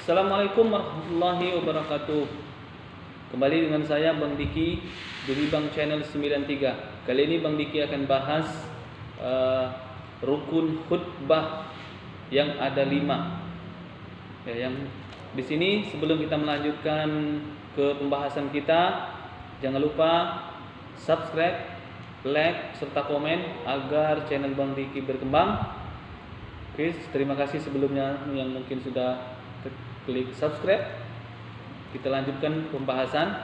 Assalamualaikum warahmatullahi wabarakatuh. Kembali dengan saya Bang Diki dari Bang Channel 93. Kali ini Bang Diki akan bahas rukun khutbah yang ada 5. Ya, yang di sini sebelum kita melanjutkan ke pembahasan kita, jangan lupa subscribe, like serta komen agar channel Bang Diki berkembang. Oke, terima kasih sebelumnya yang mungkin sudah klik subscribe. Kita lanjutkan pembahasan.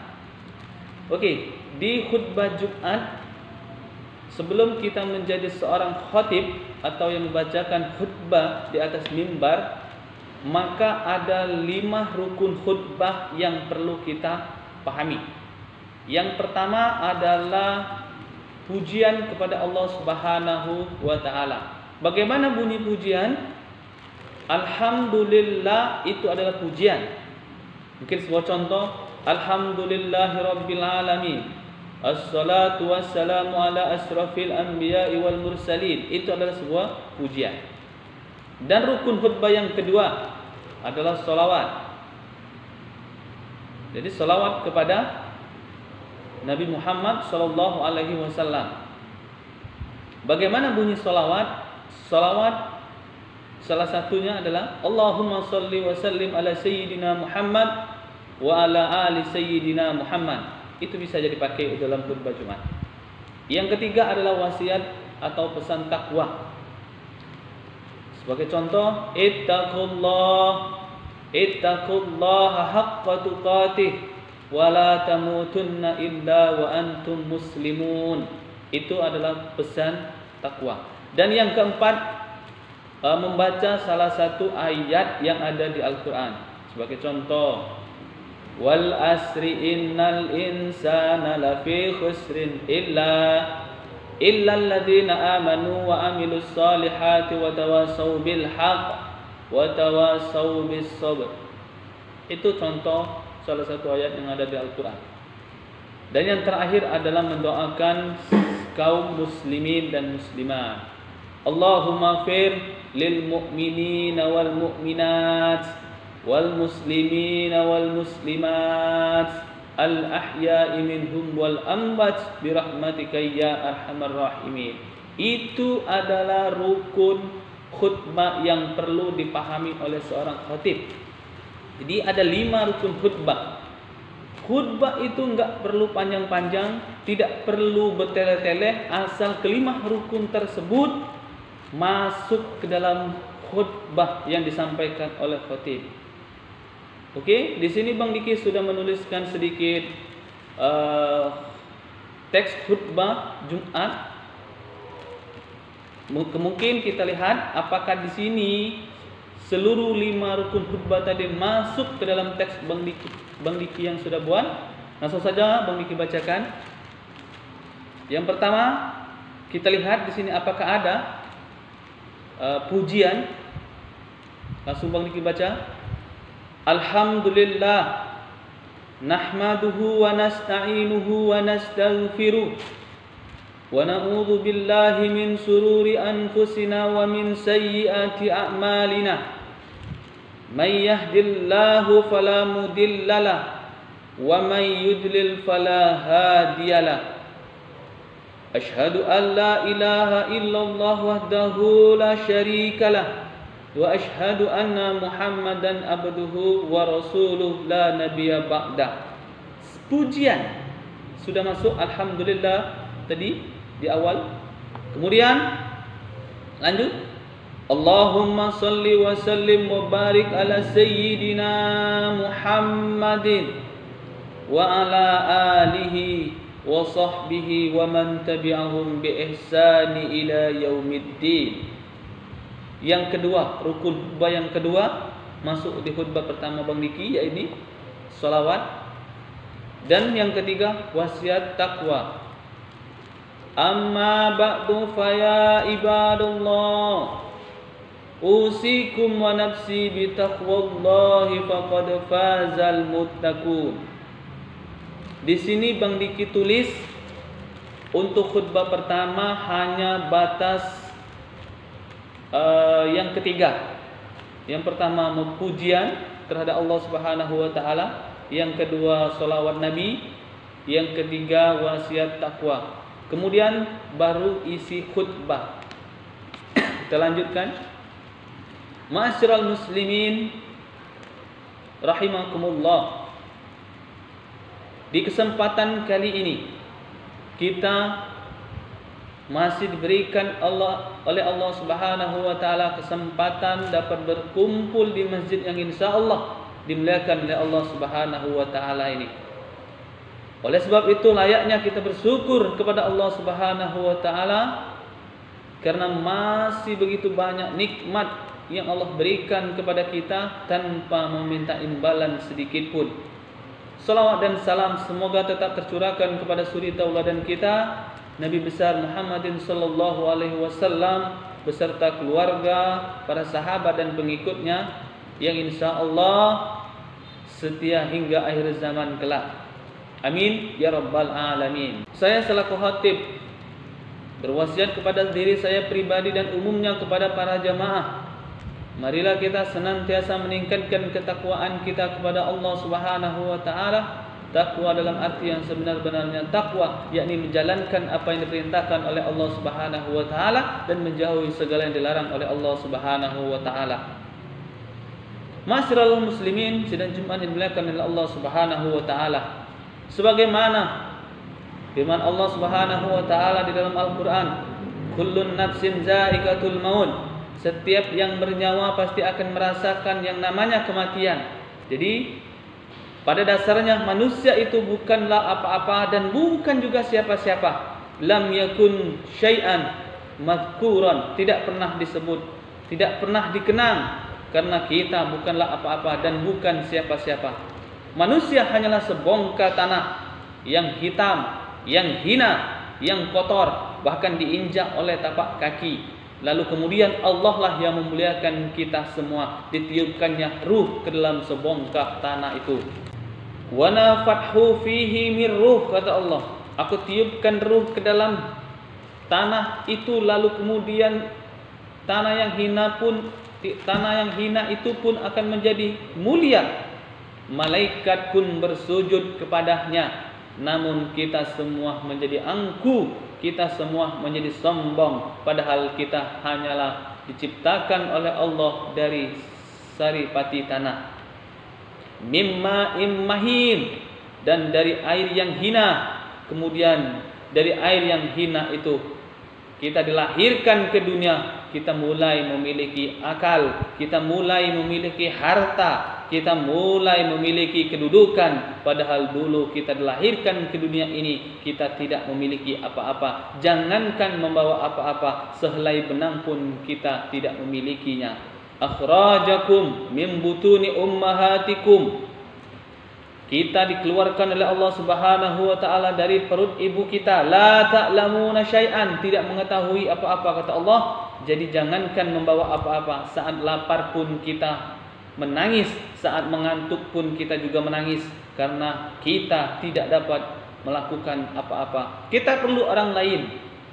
Oke, di khutbah Jumat, sebelum kita menjadi seorang khatib atau yang membacakan khutbah di atas mimbar, maka ada 5 rukun khutbah yang perlu kita pahami. Yang pertama adalah pujian kepada Allah Subhanahu wa taala. Bagaimana bunyi pujian? Alhamdulillah itu adalah pujian. Mungkin sebuah contoh, Alhamdulillahirabbil alamin. Assalatu wassalamu ala asrafil anbiya'i wal mursalin. Itu adalah sebuah pujian. Dan rukun khutbah yang kedua adalah sholawat. Jadi sholawat kepada Nabi Muhammad sallallahu alaihi wasallam. Bagaimana bunyi sholawat? Sholawat salah satunya adalah Allahumma sholli wa sallim ala sayyidina Muhammad wa ala ali sayyidina Muhammad. Itu bisa jadi pakai dalam khutbah Jumat. Yang ketiga adalah wasiat atau pesan takwa. Sebagai contoh, ittaqullaha haqqa tuqatih wa la tamutunna illa wa antum muslimun. Itu adalah pesan takwa. Dan yang keempat, membaca salah satu ayat yang ada di Al-Quran. Sebagai contoh, wal asri innal insana lafi khusrin illa alladhina amanu wa amilus salihati wa tawasaw bil haqq wa tawasaw bis sabr. Itu contoh salah satu ayat yang ada di Al-Quran. Dan yang terakhir adalah mendoakan kaum muslimin dan muslimat. Allahumma fir lil mu'minina wal mu'minat wal muslimina wal muslimat al ahya'i minhum wal amwat bi rahmatika ya arhamar rahimin. Itu adalah rukun khutbah yang perlu dipahami oleh seorang khatib. Jadi ada 5 rukun khutbah. Khutbah itu enggak perlu panjang-panjang, tidak perlu bertele-tele, asal kelima rukun tersebut masuk ke dalam khutbah yang disampaikan oleh khatib. Oke, di sini Bang Diki sudah menuliskan sedikit teks khutbah Jumat. Mungkin kita lihat apakah di sini seluruh 5 rukun khutbah tadi masuk ke dalam teks Bang Diki yang sudah buat. Langsung saja Bang Diki bacakan. Yang pertama, kita lihat di sini apakah ada pujian. Langsung Bang Diki baca. Alhamdulillah nahmaduhu wa nasta'inuhu wa nastaghfiruh wa na'udzu billahi min sururi anfusina wa min sayyiati a'malina. May yahdihillahu fala mudhillalah wa may yudlil fala hadiyalah. Asyhadu an la ilaha illallah wahdahu la syarikalah wa asyhadu anna Muhammadan abduhu wa rasuluh la nabiyya ba'da. Pujian sudah masuk, alhamdulillah tadi di awal. Kemudian lanjut, Allahumma salli wa sallim wa barik ala sayyidina Muhammadin wa ala alihi wa sahbihi wa man tabi'ahum bi ihsani ila yaumiddin. Yang kedua, rukun khutbah yang kedua masuk di khutbah pertama Bang Diki, yaitu sholawat. Dan yang ketiga, wasiat takwa. Amma ba'du fa ya ibadallah, usikum wa nafsi bi taqwallahi faqad fazal muttaqun. Di sini Bang Diki tulis untuk khutbah pertama hanya batas yang ketiga. Yang pertama pujian, terhadap Allah Subhanahu wa taala, yang kedua selawat Nabi, yang ketiga wasiat takwa. Kemudian baru isi khutbah. Kita lanjutkan. Ma'asyiral muslimin rahimakumullah. Di kesempatan kali ini kita masih diberikan oleh Allah Subhanahu wa taala kesempatan dapat berkumpul di masjid yang insyaallah dimuliakan oleh Allah Subhanahu wa taala ini. Oleh sebab itu layaknya kita bersyukur kepada Allah Subhanahu wa taala karena masih begitu banyak nikmat yang Allah berikan kepada kita tanpa meminta imbalan sedikit pun. Salawat dan salam semoga tetap tercurahkan kepada suri tauladan kita Nabi besar Muhammadin sallallahu alaihi wasallam beserta keluarga, para sahabat dan pengikutnya yang insyaallah setia hingga akhir zaman kelak. Amin ya rabbal alamin. Saya selaku khatib berwasiat kepada diri saya pribadi dan umumnya kepada para jamaah, marilah kita senantiasa meningkatkan ketakwaan kita kepada Allah Subhanahu wa taala. Takwa dalam arti yang sebenar-benarnya takwa, yakni menjalankan apa yang diperintahkan oleh Allah Subhanahu wa taala dan menjauhi segala yang dilarang oleh Allah Subhanahu wa taala. Ma'asyiral muslimin, sidang Jumat yang dimuliakan oleh Allah Subhanahu wa taala. Sebagaimana firman Allah Subhanahu wa taala di dalam Al-Qur'an, kullun nafsin za'iqatul maut. Setiap yang bernyawa pasti akan merasakan yang namanya kematian. Jadi pada dasarnya manusia itu bukanlah apa-apa dan bukan juga siapa-siapa. Lam yakun syai'an madhkuran, tidak pernah disebut, tidak pernah dikenang, karena kita bukanlah apa-apa dan bukan siapa-siapa. Manusia hanyalah sebongkah tanah yang hitam, yang hina, yang kotor, bahkan diinjak oleh tapak kaki. Lalu kemudian Allah lah yang memuliakan kita semua, ditiupkannya ruh ke dalam sebongkah tanah itu. Wa nafathu fihi mir ruh, kata Allah, aku tiupkan ruh ke dalam tanah itu, lalu kemudian tanah yang hina itu pun akan menjadi mulia. Malaikat pun bersujud kepadanya. Namun kita semua menjadi angkuh, kita semua menjadi sombong, padahal kita hanyalah diciptakan oleh Allah dari saripati tanah, mimma immahin, dan dari air yang hina. Kemudian dari air yang hina itu kita dilahirkan ke dunia, kita mulai memiliki akal, kita mulai memiliki harta, kita mulai memiliki kedudukan. Padahal dulu kita dilahirkan ke dunia ini, kita tidak memiliki apa-apa. Jangankan membawa apa-apa, sehelai benang pun kita tidak memilikinya. Akhrajakum min butuni ummahatikum. Kita dikeluarkan oleh Allah Subhanahu wa taala dari perut ibu kita. La ta'lamuna syai'an, tidak mengetahui apa-apa, kata Allah. Jadi jangankan membawa apa-apa, saat lapar pun kita menangis, saat mengantuk pun kita juga menangis, karena kita tidak dapat melakukan apa-apa. Kita perlu orang lain.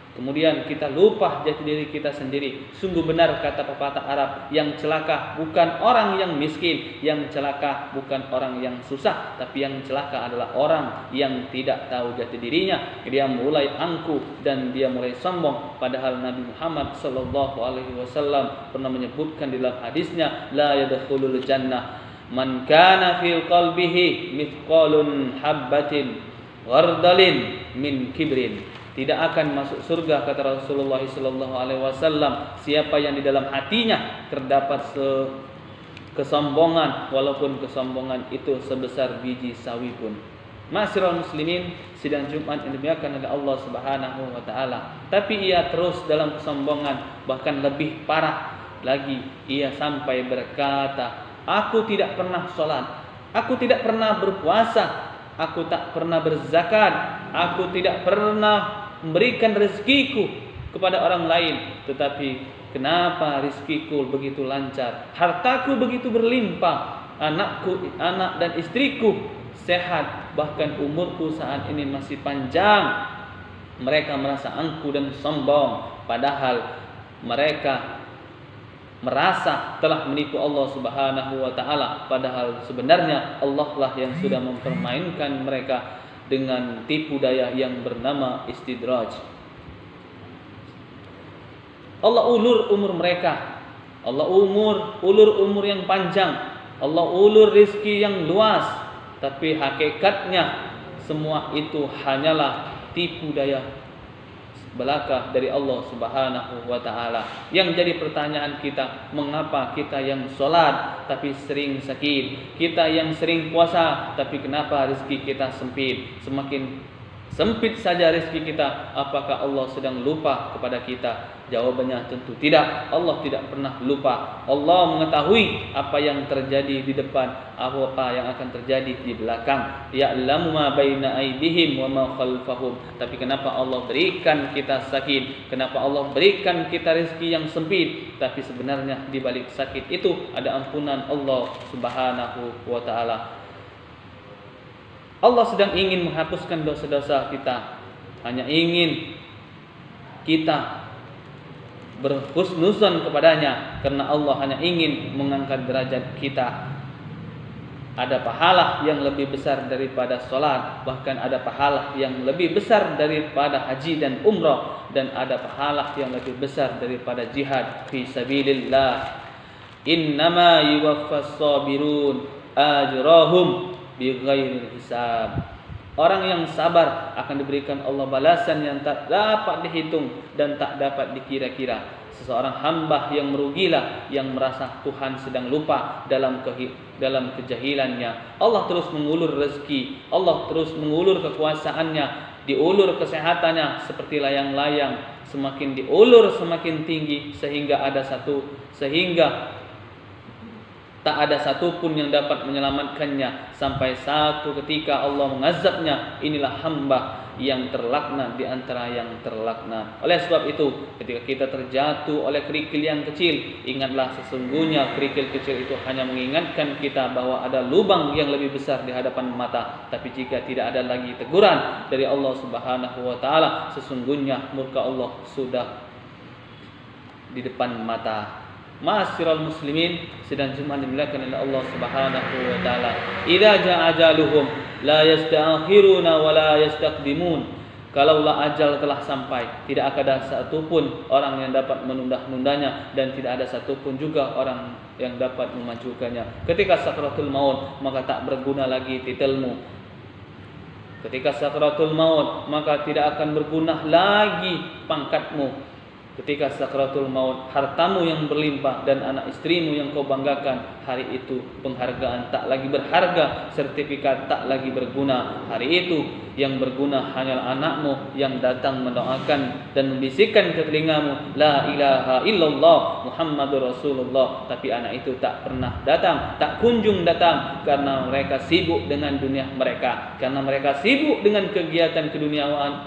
Kemudian kita lupa jati diri kita sendiri. Sungguh benar kata pepatah Arab, yang celaka bukan orang yang miskin, yang celaka bukan orang yang susah, tapi yang celaka adalah orang yang tidak tahu jati dirinya. Dia mulai angkuh dan dia mulai sombong. Padahal Nabi Muhammad sallallahu alaihi wasallam pernah menyebutkan di dalam hadisnya, la yadkhulul jannah man kana fil qalbihi mithqalun habbatin ghardalin min kibrin. Tidak akan masuk surga, kata Rasulullah sallallahu alaihi wasallam, siapa yang di dalam hatinya terdapat kesombongan, walaupun kesombongan itu sebesar biji sawi pun. Ma'asyiral muslimin, sidang Jumat yang dimuliakan oleh Allah Subhanahu wa taala. Tapi ia terus dalam kesombongan, bahkan lebih parah lagi, ia sampai berkata, aku tidak pernah sholat, aku tidak pernah berpuasa, aku tak pernah berzakat, aku tidak pernah memberikan rezekiku kepada orang lain. Tetapi kenapa rezekiku begitu lancar, hartaku begitu berlimpah, anak dan istriku sehat, bahkan umurku saat ini masih panjang. Mereka merasa angkuh dan sombong, padahal mereka merasa telah menipu Allah Subhanahu wa taala, padahal sebenarnya Allah lah yang sudah mempermainkan mereka dengan tipu daya yang bernama istidraj. Allah ulur umur mereka. Allah ulur umur yang panjang. Allah ulur rizki yang luas. Tapi hakikatnya semua itu hanyalah tipu daya belaka dari Allah Subhanahu wa taala. Yang jadi pertanyaan kita, mengapa kita yang sholat tapi sering sakit, kita yang sering puasa tapi kenapa rezeki kita sempit? Semakin sempit saja rezeki kita, apakah Allah sedang lupa kepada kita? Jawabannya tentu tidak. Allah tidak pernah lupa. Allah mengetahui apa yang terjadi di depan, apa yang akan terjadi di belakang. Ya'lamu ma baina aydihim wa ma khalfahum. Tapi kenapa Allah berikan kita sakit? Kenapa Allah berikan kita rezeki yang sempit? Tapi sebenarnya di balik sakit itu ada ampunan Allah Subhanahu wa taala. Allah sedang ingin menghapuskan dosa-dosa kita. Hanya ingin kita berhusnuzon kepadanya, karena Allah hanya ingin mengangkat derajat kita. Ada pahala yang lebih besar daripada sholat, bahkan ada pahala yang lebih besar daripada haji dan umrah, dan ada pahala yang lebih besar daripada jihad fi sabilillah. Innama yuwaffas sabirun ajrahum bighairi hisab. Orang yang sabar akan diberikan Allah balasan yang tak dapat dihitung dan tak dapat dikira-kira. Seseorang hamba yang merugilah yang merasa Tuhan sedang lupa dalam kejahilannya. Allah terus mengulur rezeki, Allah terus mengulur kekuasaannya, diulur kesehatannya seperti layang-layang, semakin diulur semakin tinggi sehingga tak ada satupun yang dapat menyelamatkannya sampai satu ketika Allah mengazabnya. Inilah hamba yang terlaknat di antara yang terlaknat. Oleh sebab itu, ketika kita terjatuh oleh kerikil yang kecil, ingatlah sesungguhnya kerikil kecil itu hanya mengingatkan kita bahwa ada lubang yang lebih besar di hadapan mata. Tapi jika tidak ada lagi teguran dari Allah Subhanahu wa taala, sesungguhnya murka Allah sudah di depan mata. Ma'asyiral muslimin, sedang Jumat dimuliakan oleh Allah Subhanahu wa taala. Idza ja'a ajaluhum la yasta'khiruna wa la yastaqdimun. Kalaulah ajal telah sampai, tidak ada satupun orang yang dapat menunda-nundanya dan tidak ada satupun juga orang yang dapat memajukannya. Ketika sakratul maut, maka tak berguna lagi titelmu. Ketika sakratul maut, maka tidak akan berguna lagi pangkatmu. Ketika sakratul maut, hartamu yang berlimpah dan anak istrimu yang kau banggakan, hari itu penghargaan tak lagi berharga, sertifikat tak lagi berguna. Hari itu yang berguna hanyalah anakmu yang datang mendoakan dan membisikkan ke telingamu, la ilaha illallah Muhammadur Rasulullah. Tapi anak itu tak pernah datang, tak kunjung datang, karena mereka sibuk dengan dunia mereka, karena mereka sibuk dengan kegiatan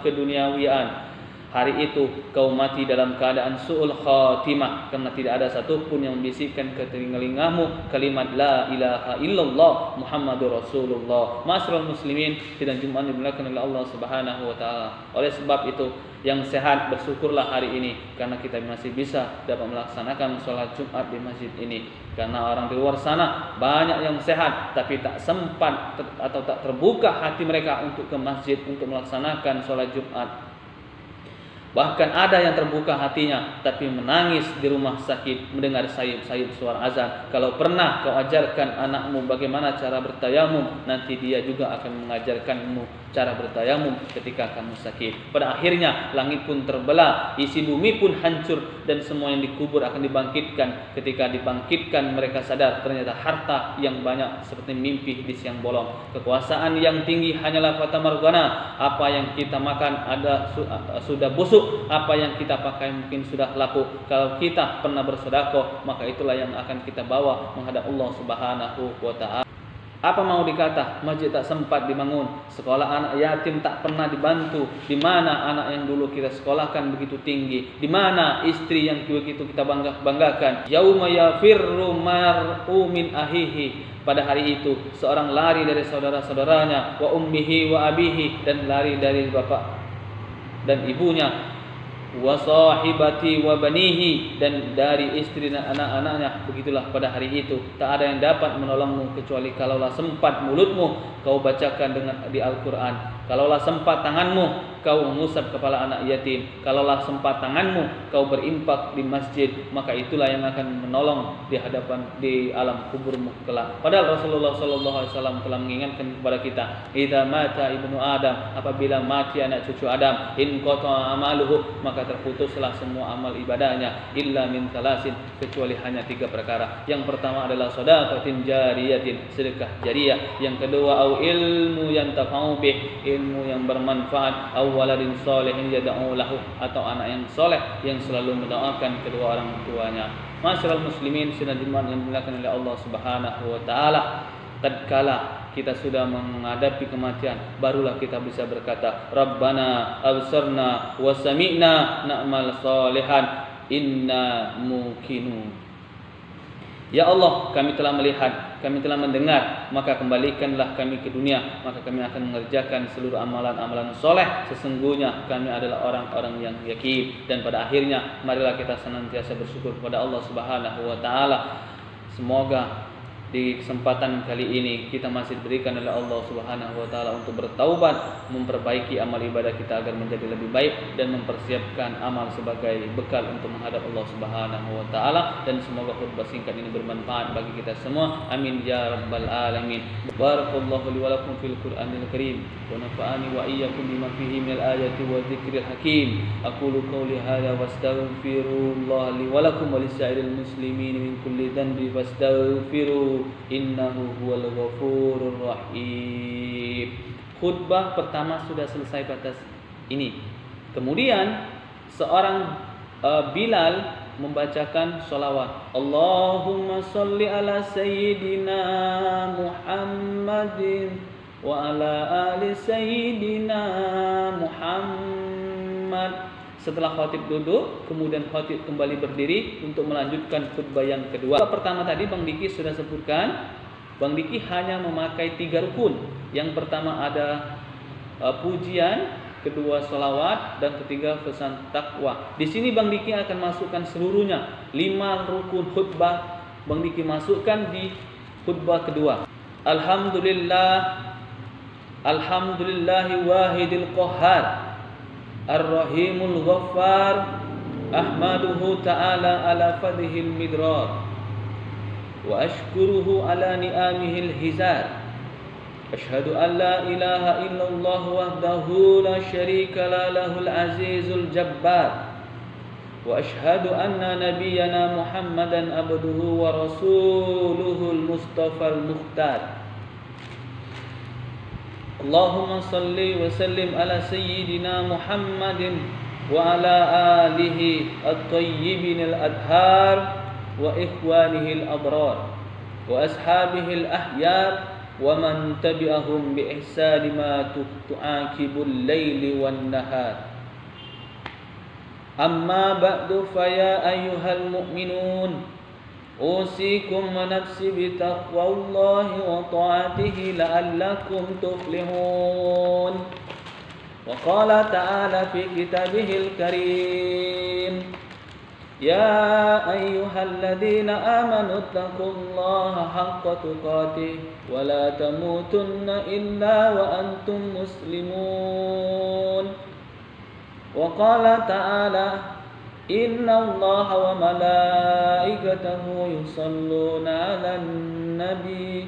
keduniawian. Hari itu kau mati dalam keadaan su'ul khatimah, karena tidak ada satupun yang membisikkan ke telingamu kalimat la ilaha illallah Muhammadur Rasulullah. Ma'asyiral muslimin, sidang Jumat dimuliakan oleh Allah Subhanahu wa taala. Oleh sebab itu, yang sehat bersyukurlah hari ini karena kita masih bisa dapat melaksanakan sholat Jumat di masjid ini. Karena orang di luar sana banyak yang sehat tapi tak sempat atau tak terbuka hati mereka untuk ke masjid untuk melaksanakan sholat Jumat. Bahkan ada yang terbuka hatinya tapi menangis di rumah sakit mendengar sayup-sayup suara azan. Kalau pernah kau ajarkan anakmu bagaimana cara bertayamum, nanti dia juga akan mengajarkanmu cara bertayamum ketika kamu sakit. Pada akhirnya langit pun terbelah, isi bumi pun hancur, dan semua yang dikubur akan dibangkitkan. Ketika dibangkitkan mereka sadar ternyata harta yang banyak seperti mimpi di siang bolong. Kekuasaan yang tinggi hanyalah fata morgana. Apa yang kita makan sudah busuk, apa yang kita pakai mungkin sudah laku. Kalau kita pernah bersedekah, maka itulah yang akan kita bawa menghadap Allah Subhanahu wa taala. Apa mau dikata, masjid tak sempat dibangun, sekolah anak yatim tak pernah dibantu, di mana anak yang dulu kita sekolahkan begitu tinggi, di mana istri yang begitu kita banggakan. Yauma yafirru mar'u min ahihi. Pada hari itu seorang lari dari saudara-saudaranya, wa ummihi wa abihi, dan lari dari bapak dan ibunya. wa sahibati wa banihi, dan dari istri dan anak-anaknya. Begitulah pada hari itu tak ada yang dapat menolongmu kecuali kalaulah sempat mulutmu kau bacakan dengan di Al-Quran, kalaulah sempat tanganmu kau mengusap kepala anak yatim, kalaulah sempat tanganmu kau berimpak di masjid, maka itulah yang akan menolong di hadapan di alam kuburmu kelak. Padahal Rasulullah SAW telah mengingatkan kepada kita, idza mata ibnu Adam, apabila mati anak cucu Adam, in qata'a amaluhu, maka terputuslah semua amal ibadahnya, illa min thalasin, kecuali hanya 3 perkara. Yang pertama adalah shadaqatin jariyatin, sedekah jariah. Yang kedua au ilmu yantafa'u bih, ilmu yang bermanfaat, au waladin sholihin yad'u lahu, atau anak yang soleh yang selalu mendoakan kedua orang tuanya. Masyaallah muslimin sinadiman yang dimuliakan oleh Allah Subhanahu wa taala, tatkala kita sudah menghadapi kematian, barulah kita bisa berkata, Rabbana absarna wa sami'na na'mal salihan inna muqinun. Ya Allah, kami telah melihat, kami telah mendengar, maka kembalikanlah kami ke dunia, maka kami akan mengerjakan seluruh amalan-amalan soleh. Sesungguhnya kami adalah orang-orang yang yakin. Dan pada akhirnya, marilah kita senantiasa bersyukur kepada Allah Subhanahu wa taala. Semoga di kesempatan kali ini kita masih diberikan oleh Allah Subhanahu wa taala untuk bertaubat, memperbaiki amal ibadah kita agar menjadi lebih baik, dan mempersiapkan amal sebagai bekal untuk menghadap Allah Subhanahu wa taala. Dan semoga khutbah singkat ini bermanfaat bagi kita semua. Amin ya rabbal alamin. Barakallahu li wa lakum fil Qur'anil Karim wa nafa'ani wa iyyakum bima fihi minal ayati wa dzikril hakim. Aqulu qawli hadza wastaghfirullah li wa lakum wa lisa'iril muslimin min kulli dhanbi fastaghfiruh innahu huwal ghafurur rahim. Khutbah pertama sudah selesai batas ini. Kemudian seorang Bilal membacakan sholawat, Allahumma sholli ala sayyidina Muhammadin wa ala ali sayyidina Muhammad. Setelah khatib duduk, kemudian khatib kembali berdiri untuk melanjutkan khutbah yang kedua. Pertama tadi Bang Diki sudah sebutkan, Bang Diki hanya memakai 3 rukun. Yang pertama ada pujian, kedua sholawat, dan ketiga pesan takwa. Di sini Bang Diki akan masukkan seluruhnya 5 rukun khutbah. Bang Diki masukkan di khutbah kedua. Alhamdulillahi wahidil qahhar, Ar-Rahimul Ghaffar, Ahmaduhu ta'ala ala fadhihil midrar, wa ashkuruhu ala ni'amihil hizar. Ashhadu an la ilaha illallah wahdahu la syarika la lahul azizul jabbar, wa ashhadu anna nabiyyana Muhammadan abduhu wa rasuluhul mustafal mukhtar. Allahumma salli wa sallim ala sayyidina Muhammadin wa ala alihi at-tayyibin al-adhar wa ikhwanihi al-abrar wa ashabihi al-ahyar wa man tabi'ahum bi ihsani ma tu'aqibul layli wan nahar. Amma ba'du fa ya ayyuhal mu'minun, أوصيكم ونفسي بتقوى الله وطاعته لعلكم تفلحون. وقال تعالى في كتابه الكريم يا أيها الذين آمنوا اتقوا الله حق تقاته ولا تموتن إلا وأنتم مسلمون. وقال تعالى إن الله وملائكته يصلون على النبي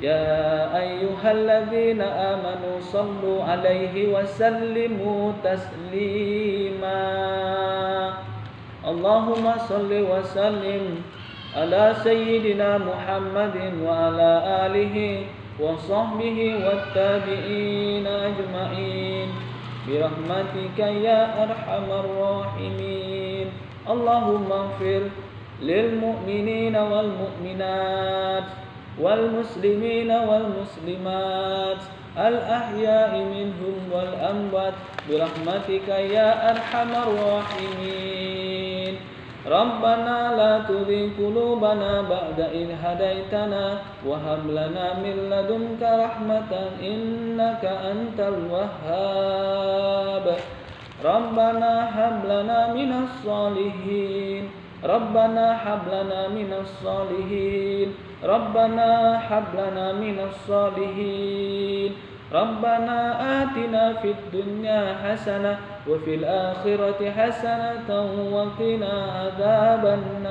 يا أيها الذين آمنوا صلوا عليه وسلموا تسليما. اللهم صل وسلم على سيدنا محمد وعلى آله وصحبه والتابعين أجمعين برحمتك يا أرحم الراحمين. اللهم اغفر للمؤمنين والمؤمنات والمسلمين والمسلمات الأحياء منهم والأموات برحمتك يا أرحم الراحمين. ربنا لا تزغ قلوبنا بعد إذ هديتنا وهب لنا من لدنك رحمة إنك أنت الوهاب. Rabbana hab lana minas salihin. Rabbana hab lana minas salihin. Rabbana hab lana minas salihin. Rabbana atina fid dunya hasanah wa fil akhirati hasanatan wa qina adzabannar.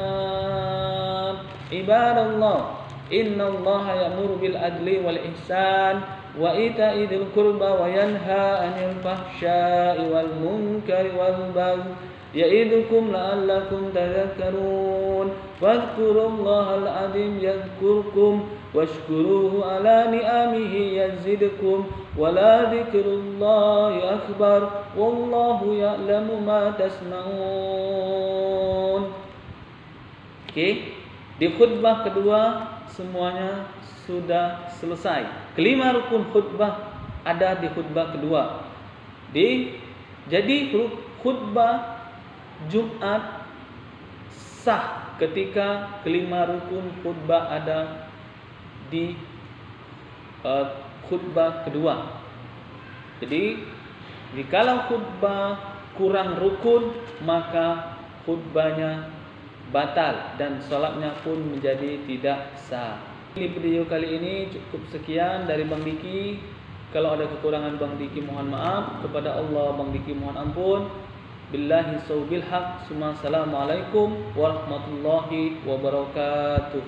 Ibadallah, innallaha ya'muru bil adli wal ihsan wa ita'i dzil qurba wa yanha 'anil fahsya'i wal munkari wal baghi ya'idukum la'allakum tadhakkarun. Wadhkurullahal 'azim yadhkurkum washkuruhu 'ala ni'amihi yazidkum wa la dzikrullahi akbar wallahu ya'lamu ma tasna'un. Okey, di khutbah kedua semuanya sudah selesai. Kelima rukun khutbah ada di khutbah kedua. Jadi khutbah Jumat sah ketika kelima rukun khutbah ada di khutbah kedua. Jadi jikalau khutbah kurang rukun maka khutbahnya batal dan salatnya pun menjadi tidak sah. Di video kali ini cukup sekian dari Bang Diki. Kalau ada kekurangan Bang Diki mohon maaf, kepada Allah Bang Diki mohon ampun. Billahi saubil haq. Assalamualaikum warahmatullahi wabarakatuh.